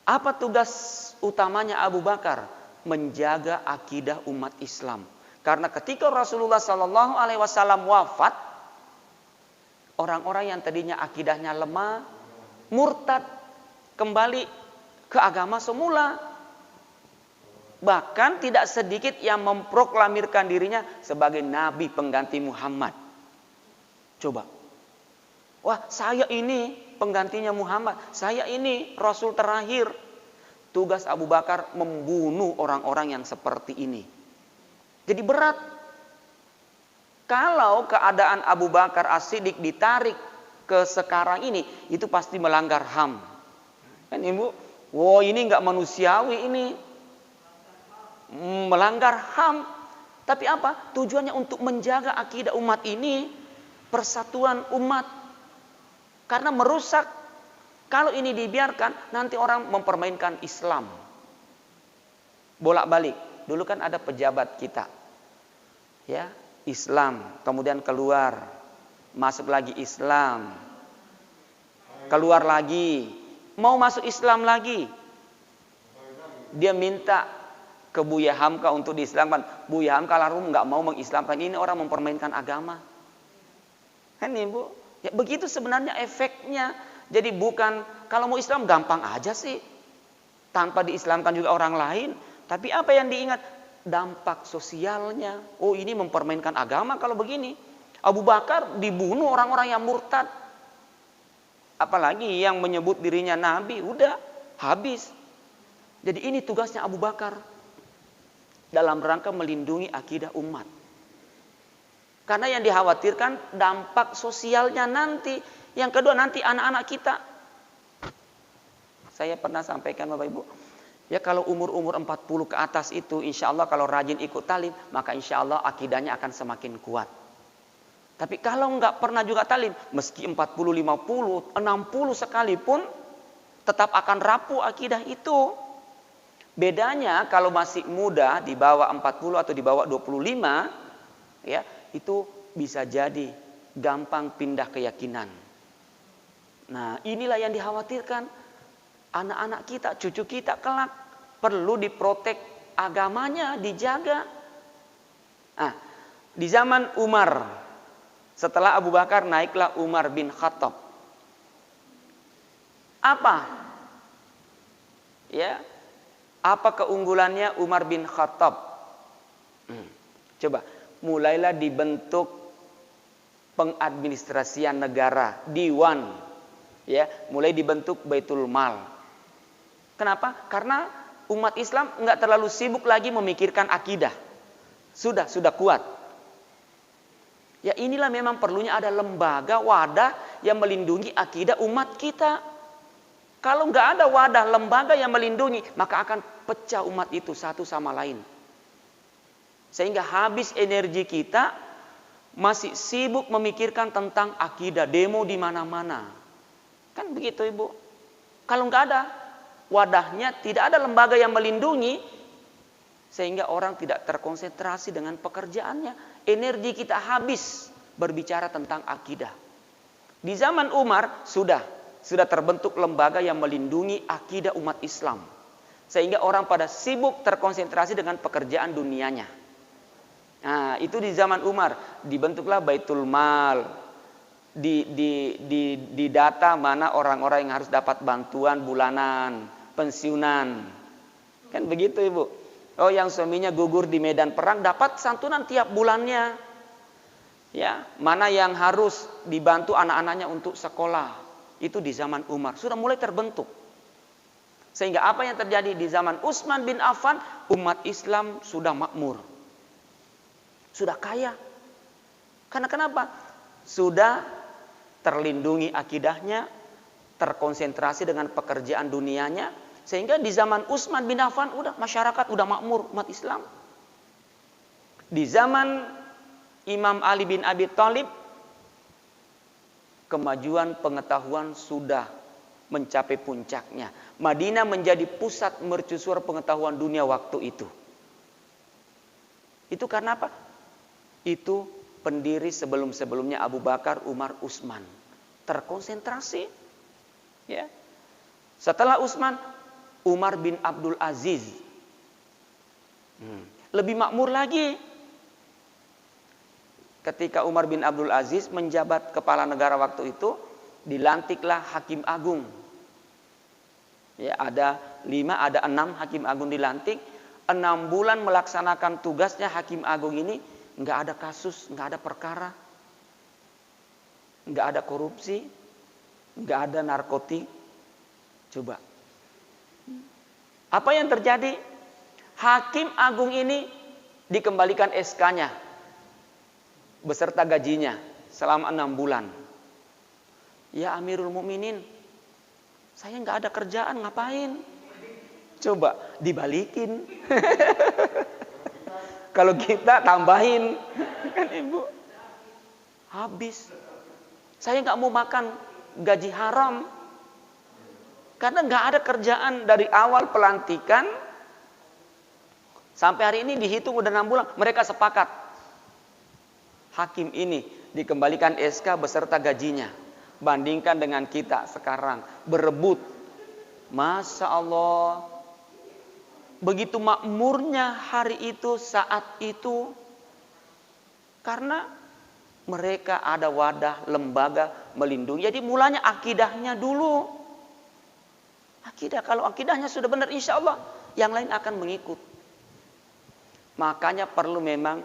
Apa tugas utamanya Abu Bakar? Menjaga akidah umat Islam. Karena ketika Rasulullah Sallallahu Alaihi Wasallam wafat, orang-orang yang tadinya akidahnya lemah, murtad, kembali ke agama semula. Bahkan tidak sedikit yang memproklamirkan dirinya sebagai Nabi pengganti Muhammad. Coba. Wah, saya ini penggantinya Muhammad. Saya ini Rasul terakhir. Tugas Abu Bakar membunuh orang-orang yang seperti ini. Jadi berat. Kalau keadaan Abu Bakar As-Siddiq ditarik ke sekarang ini, itu pasti melanggar HAM. Kan Ibu? Wow, ini nggak manusiawi ini. Melanggar HAM. Tapi apa? Tujuannya untuk menjaga akidah umat ini. Persatuan umat. Karena merusak. Kalau ini dibiarkan, nanti orang mempermainkan Islam. Bolak-balik. Dulu kan ada pejabat kita. Ya, Islam. Kemudian keluar. Masuk lagi Islam. Keluar lagi. Mau masuk Islam lagi. Dia minta ke Buya Hamka untuk diislamkan. Buya Hamka lalu nggak mau mengislamkan. Ini orang mempermainkan agama. Kan Ibu? Ya, begitu sebenarnya efeknya. Jadi bukan kalau mau Islam gampang aja sih. Tanpa diislamkan juga orang lain. Tapi apa yang diingat? Dampak sosialnya. Oh, ini mempermainkan agama kalau begini. Abu Bakar dibunuh orang-orang yang murtad. Apalagi yang menyebut dirinya Nabi. Udah habis. Jadi ini tugasnya Abu Bakar. Dalam rangka melindungi akidah umat. Karena yang dikhawatirkan dampak sosialnya nanti. Yang kedua nanti anak-anak kita. Saya pernah sampaikan Bapak Ibu. Ya kalau umur-umur 40 ke atas itu insya Allah kalau rajin ikut talim. Maka insya Allah akidahnya akan semakin kuat. Tapi kalau nggak pernah juga talim. Meski 40, 50, 60 sekalipun. Tetap akan rapuh akidah itu. Bedanya kalau masih muda di bawah 40 atau di bawah 25. Ya itu bisa jadi gampang pindah keyakinan. Nah, inilah yang dikhawatirkan. Anak-anak kita, cucu kita kelak perlu diprotek agamanya, dijaga. Nah, di zaman Umar, setelah Abu Bakar naiklah Umar bin Khattab. Apa? Ya. Apa keunggulannya Umar bin Khattab? Coba, mulailah dibentuk pengadministrasian negara, Diwan. Ya, mulai dibentuk Baitul Mal. Kenapa? Karena umat Islam nggak terlalu sibuk lagi memikirkan akidah. Sudah kuat. Ya inilah memang perlunya ada lembaga, wadah yang melindungi akidah umat kita. Kalau nggak ada wadah, lembaga yang melindungi, maka akan pecah umat itu satu sama lain. Sehingga habis energi kita masih sibuk memikirkan tentang akidah, demo di mana-mana. Kan begitu Ibu. Kalau nggak ada wadahnya, tidak ada lembaga yang melindungi, sehingga orang tidak terkonsentrasi dengan pekerjaannya. Energi kita habis berbicara tentang akidah. Di zaman Umar sudah terbentuk lembaga yang melindungi akidah umat Islam, sehingga orang pada sibuk terkonsentrasi dengan pekerjaan dunianya. Nah, itu di zaman Umar dibentuklah Baitul Mal. Di data mana orang-orang yang harus dapat bantuan bulanan, pensiunan. Kan begitu Ibu. Oh, yang suaminya gugur di medan perang dapat santunan tiap bulannya. Ya, mana yang harus dibantu anak-anaknya untuk sekolah. Itu di zaman Umar sudah mulai terbentuk. Sehingga apa yang terjadi di zaman Utsman bin Affan, umat Islam sudah makmur. Sudah kaya. Karena kenapa? Sudah terlindungi akidahnya, terkonsentrasi dengan pekerjaan dunianya, sehingga di zaman Utsman bin Affan udah masyarakat udah makmur umat Islam. Di zaman Imam Ali bin Abi Thalib, kemajuan pengetahuan sudah mencapai puncaknya. Madinah menjadi pusat mercusuar pengetahuan dunia waktu itu. Itu karena apa? Itu pendiri sebelum-sebelumnya Abu Bakar, Umar, Utsman terkonsentrasi. Ya. Setelah Utsman, Umar bin Abdul Aziz. Lebih makmur lagi. Ketika Umar bin Abdul Aziz menjabat kepala negara waktu itu, dilantiklah Hakim Agung. Ya, ada 5, ada 6 Hakim Agung dilantik. 6 bulan melaksanakan tugasnya Hakim Agung ini, nggak ada kasus, nggak ada perkara, nggak ada korupsi, nggak ada narkotik. Coba, apa yang terjadi? Hakim Agung ini dikembalikan SK-nya beserta gajinya selama 6 bulan. Ya Amirul Mukminin, saya nggak ada kerjaan, ngapain? Coba dibalikin. Kalau kita tambahin, kan Ibu, habis. Saya nggak mau makan gaji haram, karena nggak ada kerjaan dari awal pelantikan sampai hari ini dihitung udah 6 bulan. Mereka sepakat, hakim ini dikembalikan SK beserta gajinya. Bandingkan dengan kita sekarang berebut, Masya Allah. Begitu makmurnya hari itu, saat itu, karena mereka ada wadah, lembaga melindungi. Jadi mulanya akidahnya dulu. Akidah, kalau akidahnya sudah benar, insya Allah yang lain akan mengikut. Makanya perlu memang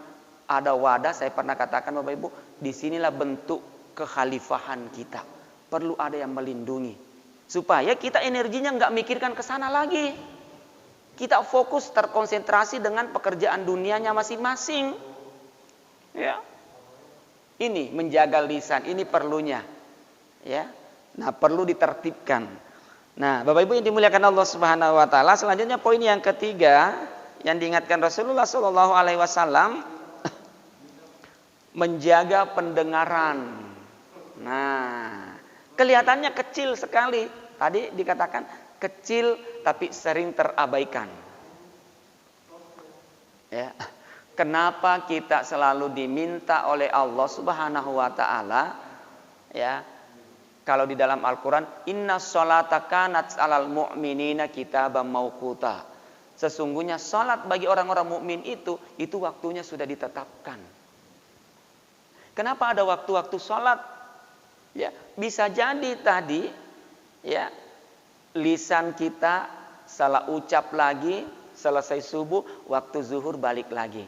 ada wadah. Saya pernah katakan Bapak Ibu, disinilah bentuk kekhalifahan kita. Perlu ada yang melindungi, supaya kita energinya nggak mikirkan ke sana lagi. Kita fokus, terkonsentrasi dengan pekerjaan dunianya masing-masing. Ya. Ini menjaga lisan, ini perlunya. Ya. Nah, perlu ditertibkan. Nah, Bapak Ibu yang dimuliakan Allah Subhanahu wa taala, selanjutnya poin yang ketiga yang diingatkan Rasulullah sallallahu alaihi wasallam, menjaga pendengaran. Nah, kelihatannya kecil sekali. Tadi dikatakan kecil tapi sering terabaikan. Ya. Kenapa kita selalu diminta oleh Allah Subhanahu wa taala, ya, Kalau di dalam Al-Quran, inna sholata kanat alal mu'minina kitaban mauquta. Sesungguhnya sholat bagi orang-orang mukmin itu waktunya sudah ditetapkan. Kenapa ada waktu-waktu sholat? Ya, bisa jadi tadi, ya, lisan kita salah ucap lagi, selesai subuh, waktu zuhur balik lagi.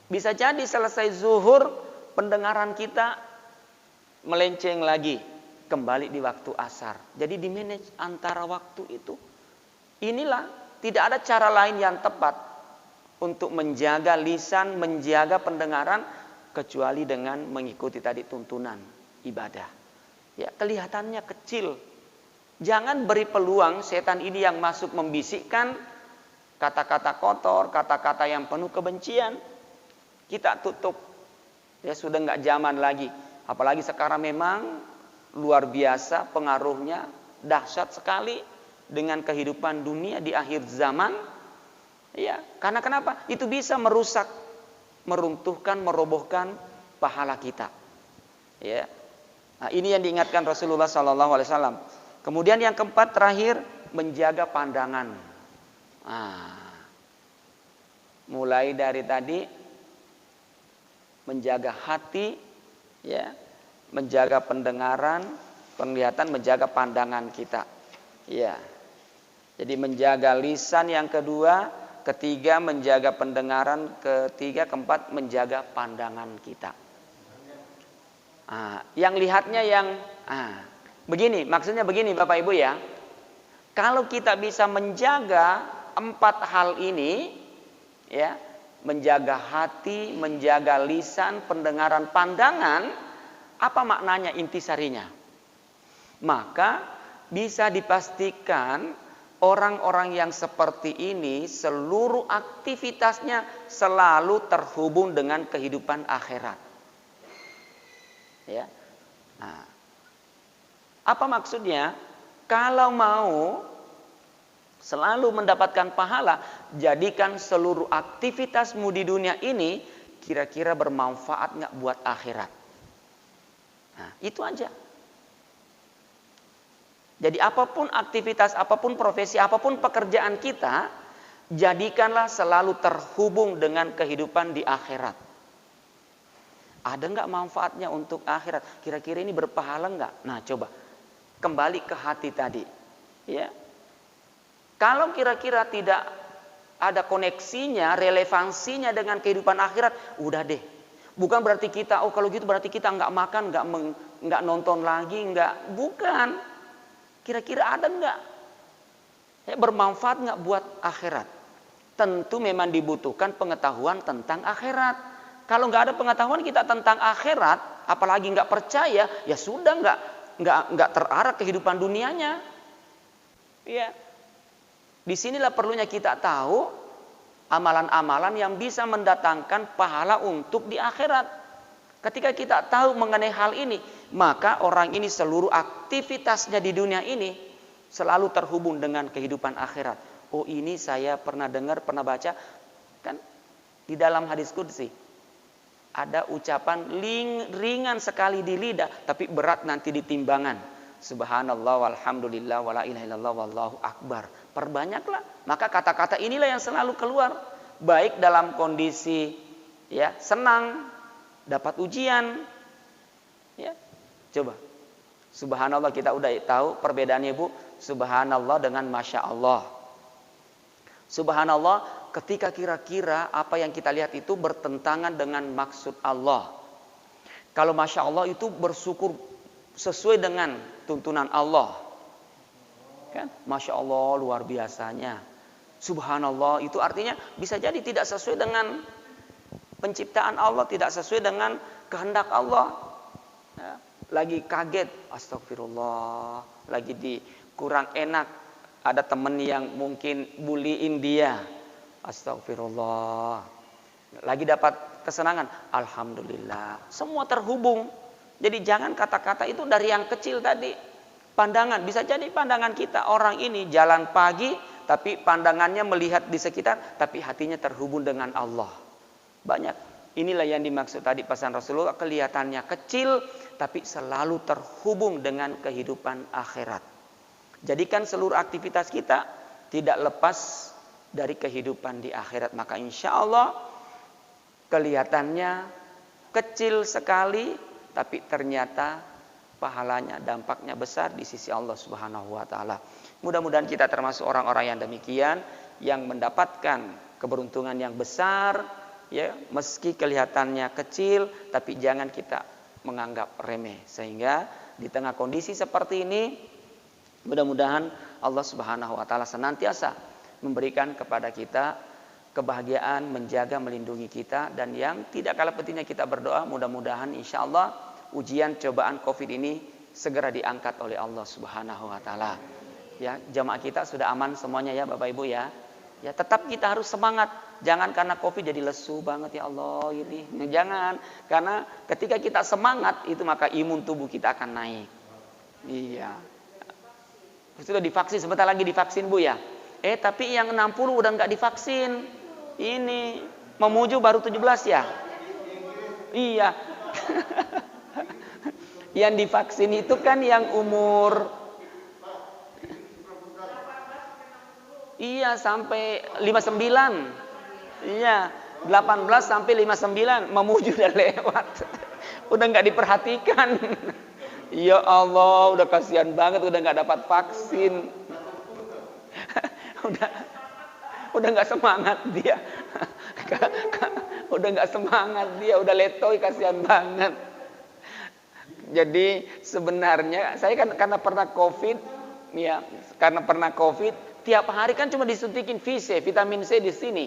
Bisa jadi selesai zuhur, pendengaran kita melenceng lagi, kembali di waktu asar. Jadi di manage antara waktu itu. Inilah, tidak ada cara lain yang tepat untuk menjaga lisan, menjaga pendengaran, kecuali dengan mengikuti tadi tuntunan ibadah. Ya, kelihatannya kecil. Jangan beri peluang setan ini yang masuk membisikkan kata-kata kotor, kata-kata yang penuh kebencian. Kita tutup. Ya, sudah nggak zaman lagi. Apalagi sekarang memang luar biasa pengaruhnya, dahsyat sekali dengan kehidupan dunia di akhir zaman. Ya, karena kenapa? Itu bisa merusak, meruntuhkan, merobohkan pahala kita. Ya. Nah, ini yang diingatkan Rasulullah SAW. Kemudian yang keempat terakhir, menjaga pandangan. Mulai dari tadi menjaga hati, ya, menjaga pendengaran, penglihatan, menjaga pandangan kita. Ya. Jadi menjaga lisan yang kedua, ketiga menjaga pendengaran, ketiga, keempat menjaga pandangan kita. Yang lihatnya yang begini, maksudnya begini Bapak Ibu ya. Kalau kita bisa menjaga 4 hal ini, ya, menjaga hati, menjaga lisan, pendengaran, pandangan, apa maknanya intisarinya? Maka bisa dipastikan orang-orang yang seperti ini seluruh aktivitasnya selalu terhubung dengan kehidupan akhirat. Ya. Nah, apa maksudnya? Kalau mau selalu mendapatkan pahala, jadikan seluruh aktivitasmu di dunia ini kira-kira bermanfaat nggak buat akhirat. Nah, itu aja. Jadi apapun aktivitas, apapun profesi, apapun pekerjaan kita, jadikanlah selalu terhubung dengan kehidupan di akhirat. Ada nggak manfaatnya untuk akhirat? Kira-kira ini berpahala nggak? Nah, coba kembali ke hati tadi. Ya, kalau kira-kira tidak ada koneksinya, relevansinya dengan kehidupan akhirat, udah deh. Bukan berarti kita, oh kalau gitu berarti kita nggak makan, nggak nonton lagi, nggak. Bukan. Kira-kira ada nggak? Ya, bermanfaat nggak buat akhirat? Tentu memang dibutuhkan pengetahuan tentang akhirat. Kalau nggak ada pengetahuan kita tentang akhirat, apalagi nggak percaya, ya sudah nggak terarah kehidupan dunianya. Ya, disinilah perlunya kita tahu amalan-amalan yang bisa mendatangkan pahala untuk di akhirat. Ketika kita tahu mengenai hal ini, maka orang ini seluruh aktivitasnya di dunia ini selalu terhubung dengan kehidupan akhirat. Oh, ini saya pernah dengar, pernah baca, kan di dalam hadis qudsi ada ucapan ringan sekali di lidah, tapi berat nanti di timbangan. Subhanallah walhamdulillah wala ilaha illallah wallahu akbar. Perbanyaklah. Maka kata-kata inilah yang selalu keluar, baik dalam kondisi ya senang, dapat ujian, ya, coba. Subhanallah kita udah tahu perbedaannya Bu. Subhanallah dengan Masya Allah. Subhanallah ketika kira-kira apa yang kita lihat itu bertentangan dengan maksud Allah. Kalau Masya Allah itu bersyukur sesuai dengan tuntunan Allah. Kan? Masya Allah luar biasanya. Subhanallah itu artinya bisa jadi tidak sesuai dengan penciptaan Allah, tidak sesuai dengan kehendak Allah. Ya, lagi kaget, astagfirullah, lagi kurang enak, ada teman yang mungkin bullying dia, astagfirullah. Lagi dapat kesenangan, alhamdulillah. Semua terhubung. Jadi jangan kata-kata itu dari yang kecil tadi. Pandangan, bisa jadi pandangan kita orang ini jalan pagi, tapi pandangannya melihat di sekitar, tapi hatinya terhubung dengan Allah. Banyak. Inilah yang dimaksud tadi pesan Rasulullah, kelihatannya kecil tapi selalu terhubung dengan kehidupan akhirat. Jadikan seluruh aktivitas kita tidak lepas dari kehidupan di akhirat. Maka insya Allah kelihatannya kecil sekali, tapi ternyata pahalanya, dampaknya besar di sisi Allah Subhanahu wa taala. Mudah-mudahan kita termasuk orang-orang yang demikian, yang mendapatkan keberuntungan yang besar, ya, meski kelihatannya kecil, tapi jangan kita menganggap remeh. Sehingga di tengah kondisi seperti ini, mudah-mudahan Allah Subhanahu wa taala senantiasa memberikan kepada kita kebahagiaan, menjaga, melindungi kita. Dan yang tidak kalah pentingnya kita berdoa, mudah-mudahan insya Allah ujian cobaan Covid ini segera diangkat oleh Allah Subhanahu wa taala. Ya, jamaah kita sudah aman semuanya ya Bapak Ibu ya. Ya, tetap kita harus semangat. Jangan karena Covid jadi lesu banget ya Allah ini. Nah, jangan, karena ketika kita semangat itu maka imun tubuh kita akan naik. Iya. Sudah divaksin, sebentar lagi divaksin Bu ya. Tapi yang 60 udah nggak divaksin. Ini Mamuju baru 17 ya. Iya. Yang divaksin itu kan yang umur sampai 59. Iya, 18 sampai 59. Mamuju udah lewat. Udah nggak diperhatikan. Ya Allah, udah kasihan banget udah nggak dapat vaksin. udah nggak semangat dia. Udah nggak semangat dia, udah letoy, kasihan banget. Jadi sebenarnya saya kan karena pernah Covid, ya, tiap hari kan cuma disuntikin vitamin C di sini.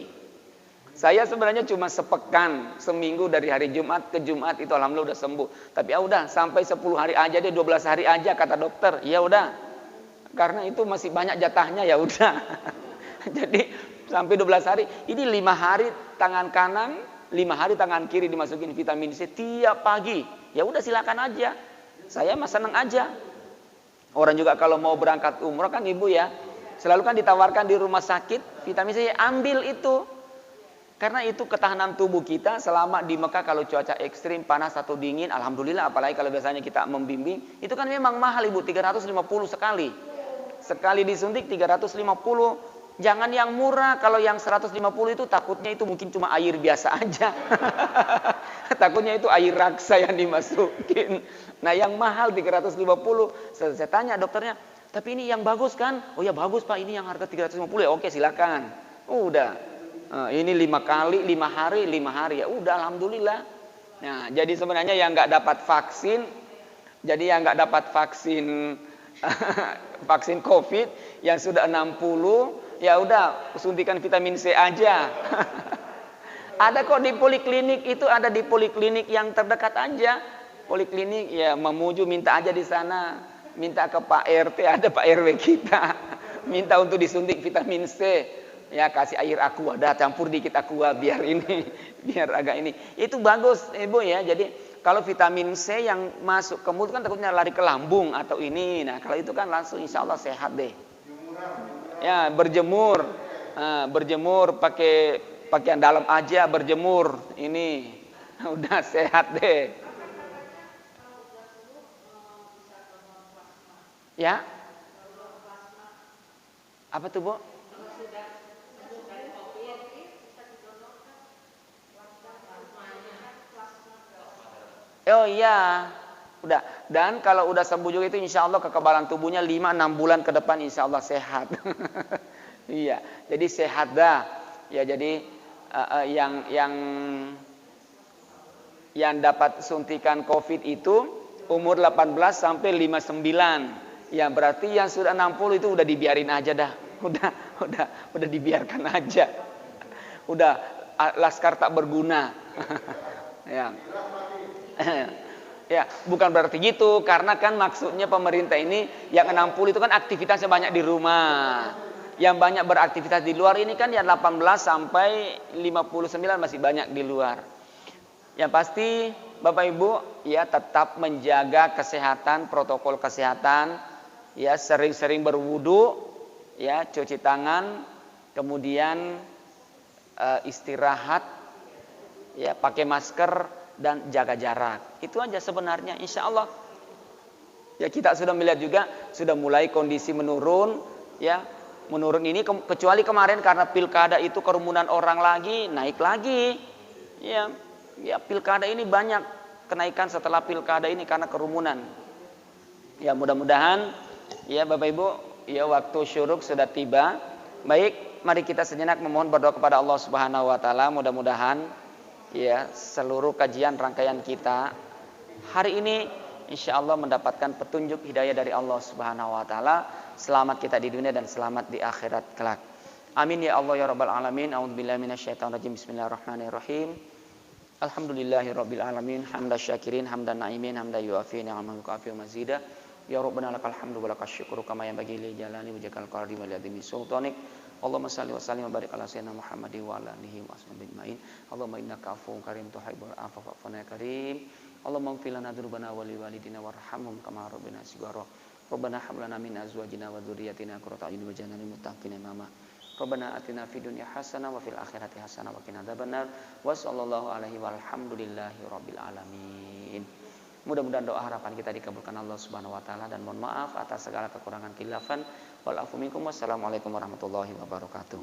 Saya sebenarnya cuma sepekan, seminggu dari hari Jumat ke Jumat itu alhamdulillah udah sembuh. Tapi ya udah sampai 10 hari aja deh, 12 hari aja kata dokter. Ya udah. Karena itu masih banyak jatahnya ya udah. Jadi sampai 12 hari, ini 5 hari tangan kanan, 5 hari tangan kiri dimasukin vitamin C tiap pagi. Ya udah silakan aja. Saya mah seneng aja. Orang juga kalau mau berangkat umroh kan Ibu ya, selalu kan ditawarkan di rumah sakit vitamin C, ambil itu. Karena itu ketahanan tubuh kita selama di Mekah kalau cuaca ekstrim, panas atau dingin, alhamdulillah, apalagi kalau biasanya kita membimbing, itu kan memang mahal Ibu, 350 sekali. Sekali disuntik 350. Jangan yang murah, kalau yang 150 itu takutnya itu mungkin cuma air biasa aja. Takutnya itu air raksa yang dimasukin. Nah yang mahal 350. Saya tanya dokternya, tapi ini yang bagus kan? Oh ya bagus Pak, ini yang harga 350 ya. Oke silakan. Udah. Ini 5 kali, 5 hari ya. Udah alhamdulillah. Nah jadi sebenarnya yang nggak dapat vaksin, vaksin Covid yang sudah 60, ya udah suntikan vitamin C aja. Ada kok di poliklinik, itu ada di poliklinik yang terdekat aja. Poliklinik ya Mamuju, minta aja di sana, minta ke Pak RT, ada Pak RW kita, minta untuk disuntik vitamin C. Ya kasih air aqua, dah campur dikit aqua biar agak ini. Itu bagus Ibu ya. Jadi kalau vitamin C yang masuk ke mulut kan takutnya lari ke lambung atau ini. Nah kalau itu kan langsung insya Allah sehat deh. Ya berjemur, pakai pakaian dalam aja berjemur, ini udah sehat deh. Ya? Apa tuh Bu? Oh iya, udah. Dan kalau udah sembuh juga itu insya Allah kekebalan tubuhnya 5-6 bulan ke depan insya Allah sehat. Iya, jadi sehat dah. Ya jadi yang dapat suntikan Covid itu umur 18 sampai 59. Ya berarti yang sudah 60 itu udah dibiarin aja dah. Udah dibiarkan aja. Udah laskar tak berguna. Ya. Ya, bukan berarti gitu, karena kan maksudnya pemerintah ini yang 60 itu kan aktivitasnya banyak di rumah. Yang banyak beraktivitas di luar ini kan yang 18 sampai 59 masih banyak di luar. Yang pasti Bapak Ibu ya tetap menjaga kesehatan, protokol kesehatan, ya sering-sering berwudu, ya cuci tangan, kemudian istirahat, ya pakai masker. dan jaga jarak. Itu aja sebenarnya, insya Allah. Ya kita sudah melihat juga sudah mulai kondisi menurun, ya menurun ini kecuali kemarin karena pilkada itu kerumunan orang lagi naik lagi, ya pilkada ini banyak kenaikan setelah pilkada ini karena kerumunan. Ya mudah-mudahan ya Bapak Ibu, ya waktu syuruk sudah tiba. Baik, mari kita sejenak memohon berdoa kepada Allah Subhanahu wa taala. Mudah-mudahan ya seluruh kajian rangkaian kita hari ini insya Allah mendapatkan petunjuk hidayah dari Allah Subhanahu wa taala. Selamat kita di dunia dan selamat di akhirat kelak. Amin ya Allah ya rabbal alamin. A'udzubillahi minasyaitonir rajim. Bismillahirrahmanirrahim. Alhamdulillahirabbil alamin. Hamdan syakirin, hamdan naimin, hamdan yuafi ni'amahu kafi mazida. Ya rabbana lakal hamdu wa lakal syukru kama yanbaghi li jalali wajhikal karim wa li azimi sultanik. Allahumma shalli wa sallim wa barik ala sayyidina Muhammadin wa ala alihi wa sahbihi ajmain. Allahumma innaka afuwwun karim tuhibbul afwa fa'fu anna ya karim. Allahumma ighfir lana dzunubana wa li walidina warhamhum kama rabbana shighara. Rabbana hab lana min azwajina wa dzurriyyatina qurrata a'yun waj'alna lil muttaqina imama. Rabbana atina fid dunya hasanah wa fil akhirati hasanah wa qina adzabannar. Wa sallallahu alaihi walhamdulillahi rabbil alamin. Mudah-mudahan doa harapan kita dikabulkan Allah Subhanahu wa taala dan mohon maaf atas segala kekurangan khilafan. Wal afu minkum. Wassalamualaikum warahmatullahi wabarakatuh.